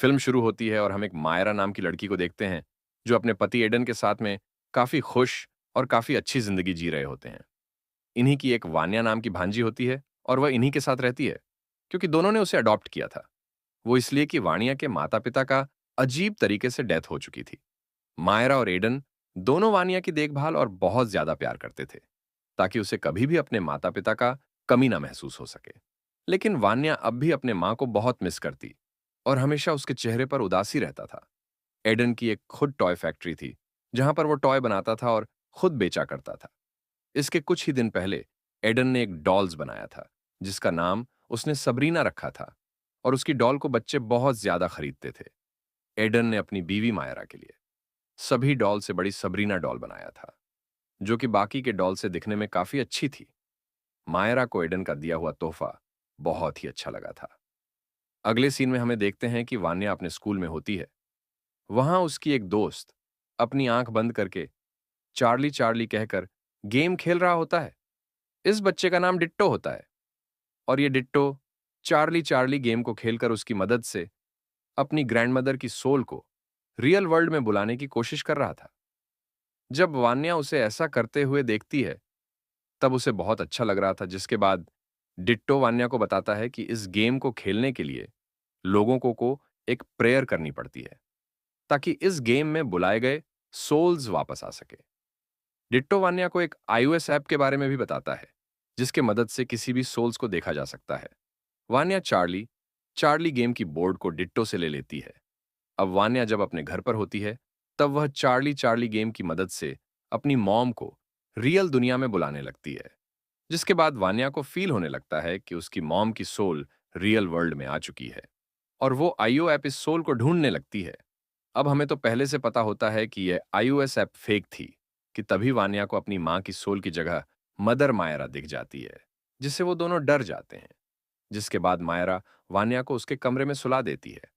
Film शुरू होती है और हम एक मायरा नाम की लड़की को देखते हैं जो अपने पति एडन के साथ में काफी खुश और काफी अच्छी जिंदगी जी रहे होते हैं। इन्हीं की एक वान्या नाम की भांजी होती है और वह इन्हीं के साथ रहती है क्योंकि दोनों ने उसे अडॉप्ट किया था। वो इसलिए कि वानिया के माता पिता का अजीब तरीके से डेथ हो चुकी थी। मायरा और एडन दोनों वानिया की देखभाल और बहुत ज्यादा प्यार करते थे ताकि उसे कभी भी अपने माता पिता का कमी ना महसूस हो सके। लेकिन वान्या अब भी अपने मां को बहुत मिस करती और हमेशा उसके चेहरे पर उदासी रहता था। एडन की एक खुद टॉय फैक्ट्री थी जहां पर वो टॉय बनाता था और खुद बेचा करता था। इसके कुछ ही दिन पहले एडन ने एक डॉल्स बनाया था जिसका नाम उसने सबरीना रखा था और उसकी डॉल को बच्चे बहुत ज्यादा खरीदते थे। एडन ने अपनी बीवी मायरा के लिए सभी डॉल से बड़ी सबरीना डॉल बनाया था जो कि बाकी के डॉल से दिखने में काफी अच्छी थी। मायरा को एडन का दिया हुआ तोहफा बहुत ही अच्छा लगा था। अगले सीन में हमें देखते हैं कि वान्या अपने स्कूल में होती है। वहां उसकी एक दोस्त अपनी आंख बंद करके चार्ली चार्ली कहकर गेम खेल रहा होता है। इस बच्चे का नाम डिट्टो होता है और ये डिट्टो चार्ली चार्ली गेम को खेलकर उसकी मदद से अपनी ग्रैंडमदर की सोल को रियल वर्ल्ड में बुलाने की कोशिश कर रहा था। जब वान्या उसे ऐसा करते हुए देखती है तब उसे बहुत अच्छा लग रहा था, जिसके बाद डिट्टो वान्या को बताता है कि इस गेम को खेलने के लिए लोगों को एक प्रेयर करनी पड़ती है ताकि इस गेम में बुलाए गए सोल्स वापस आ सके। डिट्टो वान्या को एक iOS ऐप के बारे में भी बताता है जिसके मदद से किसी भी सोल्स को देखा जा सकता है। वान्या चार्ली चार्ली गेम की बोर्ड को डिट्टो से ले लेती है। अब वान्या जब अपने घर पर होती है तब वह चार्ली चार्ली गेम की मदद से अपनी मॉम को रियल दुनिया में बुलाने लगती है, जिसके बाद वान्या को फील होने लगता है कि उसकी मॉम की सोल रियल वर्ल्ड में आ चुकी है और वो आईओ ऐप इस सोल को ढूंढने लगती है। अब हमें तो पहले से पता होता है कि यह iOS ऐप फेक थी कि तभी वान्या को अपनी मां की सोल की जगह मदर मायरा दिख जाती है, जिससे वो दोनों डर जाते हैं। जिसके बाद मायरा वान्या को उसके कमरे में सुला देती है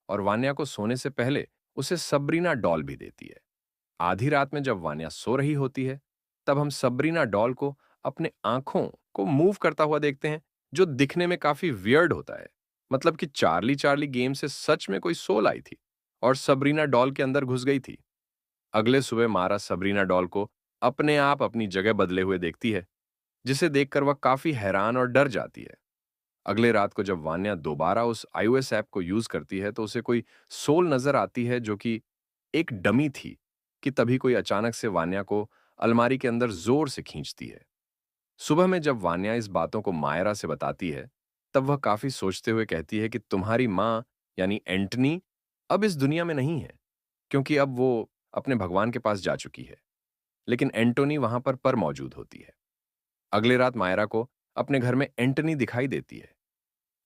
और वान्या को सोने से पहले उसे सबरीना डॉल भी देती है। आधी रात में जब वान्या सो रही होती है तब हम सबरीना डॉल को अपने आंखों को मूव करता हुआ देखते हैं, जो दिखने में काफी वियर्ड होता है। मतलब कि चार्ली चार्ली गेम से सच में कोई सोल आई थी और सबरीना डॉल के अंदर घुस गई थी। अगले सुबह मारा सबरीना डॉल को अपने आप अपनी जगह बदले हुए देखती है, जिसे देखकर वह काफी हैरान और डर जाती है। अगले रात को जब वान्या दोबारा उस iOS ऐप को यूज करती है तो उसे कोई सोल नजर आती है जो कि एक डमी थी, कि तभी कोई अचानक से वान्या को अलमारी के अंदर जोर से खींचती है। सुबह में जब वान्या इस बातों को मायरा से बताती है तब वह काफी सोचते हुए कहती है कि तुम्हारी मां यानी एंटनी अब इस दुनिया में नहीं है क्योंकि अब वो अपने भगवान के पास जा चुकी है। लेकिन एंटोनी वहां पर मौजूद होती है। अगले रात मायरा को अपने घर में एंटनी दिखाई देती है।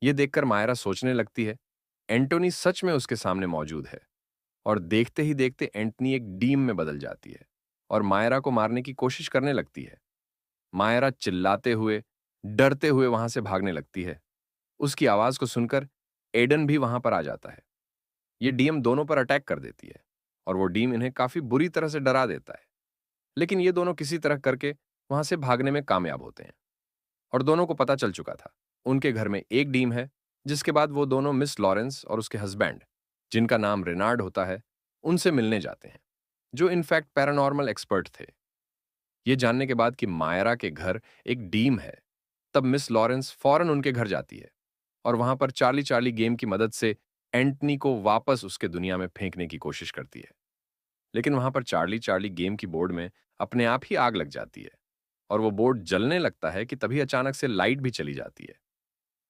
यह देखकर मायरा सोचने लगती है एंटोनी सच में उसके सामने मौजूद है और देखते ही देखते एंटनी एक डीम में बदल जाती है और मायरा को मारने की कोशिश करने लगती है। मायरा चिल्लाते हुए डरते हुए वहां से भागने लगती है। उसकी आवाज को सुनकर एडन भी वहां पर आ जाता है। ये डीएम दोनों पर अटैक कर देती है और वो डीम इन्हें काफी बुरी तरह से डरा देता है। लेकिन ये दोनों किसी तरह करके वहां से भागने में कामयाब होते हैं और दोनों को पता चल चुका था उनके घर में एक डीम है। जिसके बाद वो दोनों मिस लॉरेंस और उसके हस्बैंड, जिनका नाम रेनार्ड होता है, उनसे मिलने जाते हैं, जो इनफैक्ट पैरानॉर्मल एक्सपर्ट थे। ये जानने के बाद कि मायरा के घर एक डीम है, तब मिस लॉरेंस फौरन उनके घर जाती है और वहां पर चार्ली चार्ली गेम की मदद से एंटनी को वापस उसके दुनिया में फेंकने की कोशिश करती है। लेकिन वहां पर चार्ली चार्ली गेम की बोर्ड में अपने आप ही आग लग जाती है और वो बोर्ड जलने लगता है कि तभी अचानक से लाइट भी चली जाती है।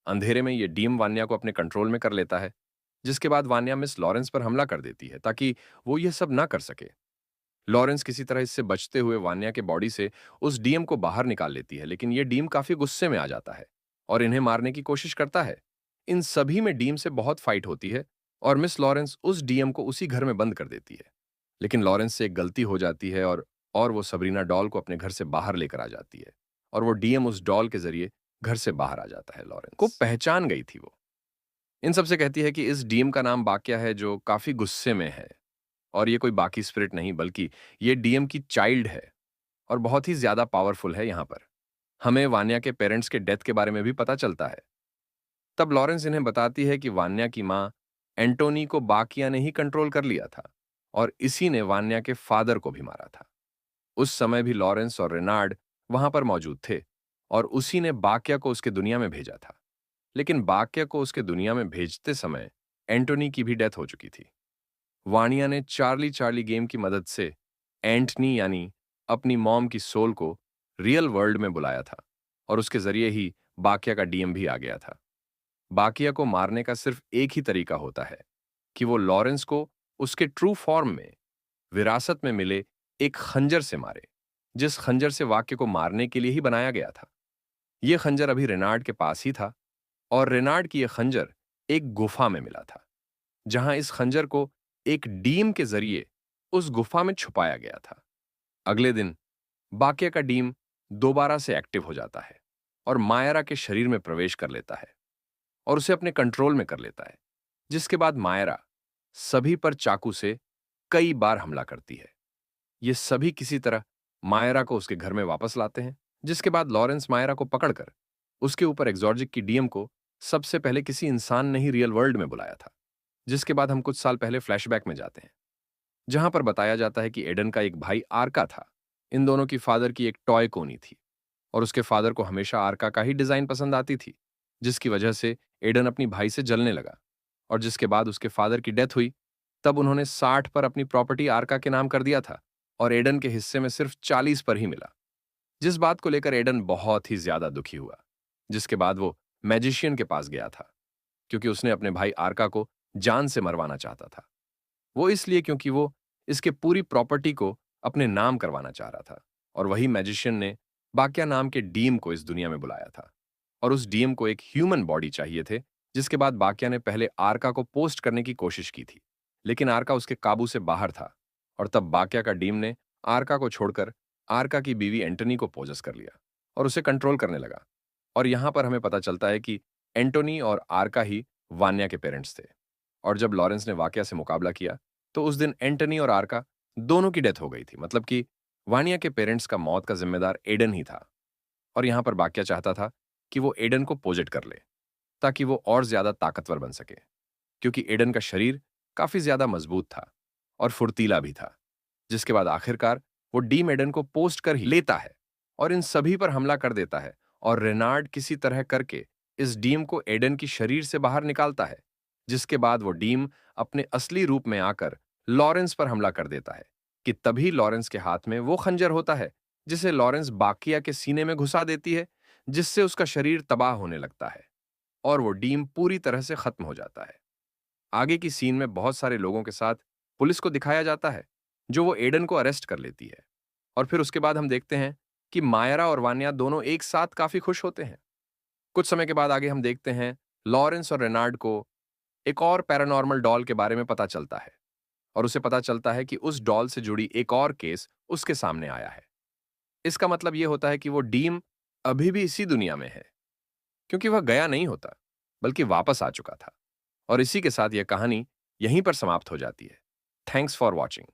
अंधेरे में ये डीम वान्या को अपने कंट्रोल में कर लेता है, जिसके बाद वान्या मिस लॉरेंस पर हमला कर देती है ताकि वो ये सब ना कर सके। लॉरेंस किसी तरह इससे बचते हुए वान्या के बॉडी से उस डीएम को बाहर निकाल लेती है, लेकिन ये डीम काफी गुस्से में आ जाता है और इन्हें मारने की कोशिश करता है। इन सभी में डीम से बहुत फाइट होती है और मिस लॉरेंस उस डीएम को उसी घर में बंद कर देती है। लेकिन लॉरेंस से एक गलती हो जाती है और वो सबरीना डॉल को अपने घर से बाहर लेकर आ जाती है और वो डीएम उस डॉल के जरिए घर से बाहर आ जाता है। लॉरेंस को पहचान गई थी वो। इन सबसे कहती है कि इस डीएम का नाम बाक्या है जो काफी गुस्से में है और ये कोई बाकी स्पिरिट नहीं बल्कि ये डीएम की चाइल्ड है और बहुत ही ज्यादा पावरफुल है। यहां पर हमें वान्या के पेरेंट्स के डेथ के बारे में भी पता चलता है। तब लॉरेंस इन्हें बताती है कि वान्या की मां एंटोनी को बाकिया ने ही कंट्रोल कर लिया था और इसी ने वान्या के फादर को भी मारा था। उस समय भी लॉरेंस और रेनार्ड वहां पर मौजूद थे और उसी ने बाकिया को उसके दुनिया में भेजा था। लेकिन बाकिया को उसके दुनिया में भेजते समय एंटोनी की भी डेथ हो चुकी थी। वानिया ने चार्ली चार्ली गेम की मदद से एंटनी यानी अपनी मॉम की सोल को रियल वर्ल्ड में बुलाया था और उसके जरिए ही बाकिया का डीएम भी आ गया था। बाकिया को मारने का सिर्फ एक ही तरीका होता है कि वो लॉरेंस को उसके ट्रू फॉर्म में विरासत में मिले एक खंजर से मारे, जिस खंजर से वाक्य को मारने के लिए ही बनाया गया था। यह खंजर अभी रेनार्ड के पास ही था और रेनार्ड की यह खंजर एक गुफा में मिला था, जहां इस खंजर को एक डीम के जरिए उस गुफा में छुपाया गया था। अगले दिन बाकिया का डीम दोबारा से एक्टिव हो जाता है और मायरा के शरीर में प्रवेश कर लेता है और उसे अपने कंट्रोल में कर लेता है, जिसके बाद मायरा सभी पर चाकू से कई बार हमला करती है। ये सभी किसी तरह मायरा को उसके घर में वापस लाते हैं, जिसके बाद लॉरेंस मायरा को पकड़कर उसके ऊपर एग्जॉर्जिक की डीएम को सबसे पहले किसी इंसान ने ही रियल वर्ल्ड में बुलाया था। जिसके बाद हम कुछ साल पहले फ्लैशबैक में जाते हैं, जहां पर बताया जाता है कि एडन का एक भाई आर्का था। इन दोनों की फादर की एक टॉय कोनी थी और उसके फादर को हमेशा आर्का का ही डिजाइन पसंद आती थी, जिसकी वजह से एडन अपनी भाई से जलने लगा। और जिसके बाद उसके फादर की डेथ हुई, तब उन्होंने 60 पर अपनी प्रॉपर्टी आर्का के नाम कर दिया था और एडन के हिस्से में सिर्फ 40 पर ही मिला, जिस बात को लेकर एडन बहुत ही ज्यादा दुखी हुआ। जिसके बाद वो मैजिशियन के पास गया था, क्योंकि उसने अपने भाई आर्का को जान से मरवाना चाहता था। वो इसलिए क्योंकि वो इसके पूरी प्रॉपर्टी को अपने नाम करवाना चाह रहा था और वही मैजिशियन ने बाक्या नाम के डीम को इस दुनिया में बुलाया था और उस डीम को एक ह्यूमन बॉडी चाहिए थे। जिसके बाद बाक्या ने पहले आर्का को पोस्ट करने की कोशिश की थी, लेकिन आर्का उसके काबू से बाहर था और तब बाक्या का डीम ने आर्का को छोड़कर आर्का की बीवी एंटनी को पोजेस कर लिया और उसे कंट्रोल करने लगा। और यहां पर हमें पता चलता है कि एंटोनी और आर्का ही वान्या के पेरेंट्स थे। और जब लॉरेंस ने वाकया से मुकाबला किया, तो उस दिन एंटनी और आर्का दोनों की डेथ हो गई थी। मतलब कि वानिया के पेरेंट्स का मौत का जिम्मेदार एडन ही था। और यहां पर बाक्या चाहता था कि वो एडन को पोजेट कर ले, ताकि वो और ज्यादा ताकतवर बन सके, क्योंकि एडन का शरीर काफी ज्यादा मजबूत था और फुर्तीला भी था। जिसके बाद आखिरकार वो डीम एडन को पोस्ट कर ही लेता है और इन सभी पर हमला कर देता है और रेनार्ड किसी तरह करके इस डीम को एडन की शरीर से बाहर निकालता है। जिसके बाद वो डीम अपने असली रूप में आकर लॉरेंस पर हमला कर देता है कि तभी लॉरेंस के हाथ में वो खंजर होता है जिसे लॉरेंस बाकिया के सीने में घुसा देती है, जिससे उसका शरीर तबाह होने लगता है और वो डीम पूरी तरह से खत्म हो जाता है। आगे की सीन में बहुत सारे लोगों के साथ पुलिस को दिखाया जाता है, जो वो एडन को अरेस्ट कर लेती है। और फिर उसके बाद हम देखते हैं कि मायरा और वान्या दोनों एक साथ काफी खुश होते हैं। कुछ समय के बाद आगे हम देखते हैं लॉरेंस और रेनार्ड को एक और पैरानॉर्मल डॉल के बारे में पता चलता है और उसे पता चलता है कि उस डॉल से जुड़ी एक और केस उसके सामने आया है। इसका मतलब यह होता है कि वो डीम अभी भी इसी दुनिया में है, क्योंकि वह गया नहीं होता, बल्कि वापस आ चुका था। और इसी के साथ यह कहानी यहीं पर समाप्त हो जाती है। Thanks for watching.